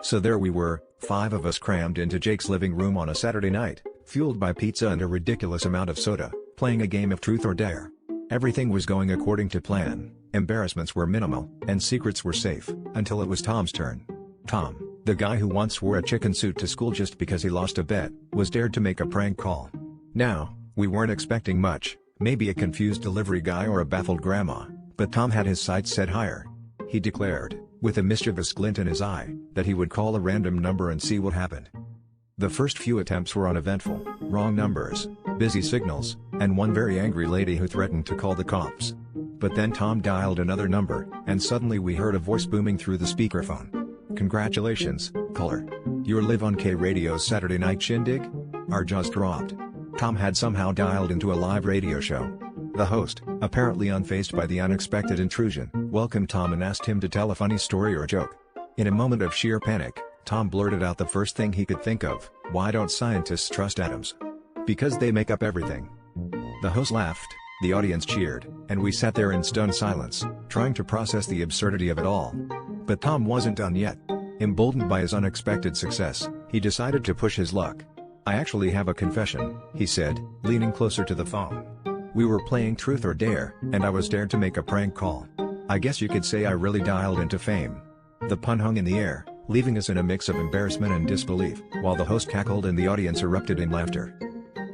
So there we were, 5 of us crammed into Jake's living room on a Saturday night, fueled by pizza and a ridiculous amount of soda, playing a game of truth or dare. Everything was going according to plan, embarrassments were minimal, and secrets were safe, until it was Tom's turn. Tom, the guy who once wore a chicken suit to school just because he lost a bet, was dared to make a prank call. Now, we weren't expecting much, maybe a confused delivery guy or a baffled grandma, but Tom had his sights set higher. He declared, with a mischievous glint in his eye, that he would call a random number and see what happened. The first few attempts were uneventful, wrong numbers, busy signals, and one very angry lady who threatened to call the cops. But then Tom dialed another number, and suddenly we heard a voice booming through the speakerphone. "Congratulations, caller. You're live on K Radio's Saturday Night Shindig?" Our jaws dropped. Tom had somehow dialed into a live radio show. The host, apparently unfazed by the unexpected intrusion, welcomed Tom and asked him to tell a funny story or joke. In a moment of sheer panic, Tom blurted out the first thing he could think of: "Why don't scientists trust atoms? Because they make up everything." The host laughed, the audience cheered, and we sat there in stunned silence, trying to process the absurdity of it all. But Tom wasn't done yet. Emboldened by his unexpected success, he decided to push his luck. "I actually have a confession," he said, leaning closer to the phone. "We were playing Truth or Dare, and I was dared to make a prank call. I guess you could say I really dialed into fame." The pun hung in the air, leaving us in a mix of embarrassment and disbelief, while the host cackled and the audience erupted in laughter.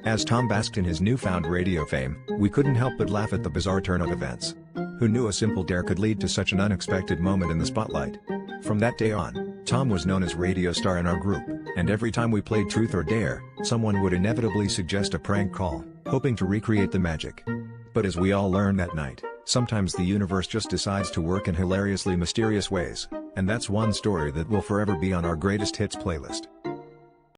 As Tom basked in his newfound radio fame, we couldn't help but laugh at the bizarre turn of events. Who knew a simple dare could lead to such an unexpected moment in the spotlight? From that day on, Tom was known as Radio Star in our group, and every time we played Truth or Dare, someone would inevitably suggest a prank call, hoping to recreate the magic. But as we all learned that night, sometimes the universe just decides to work in hilariously mysterious ways, and that's one story that will forever be on our greatest hits playlist.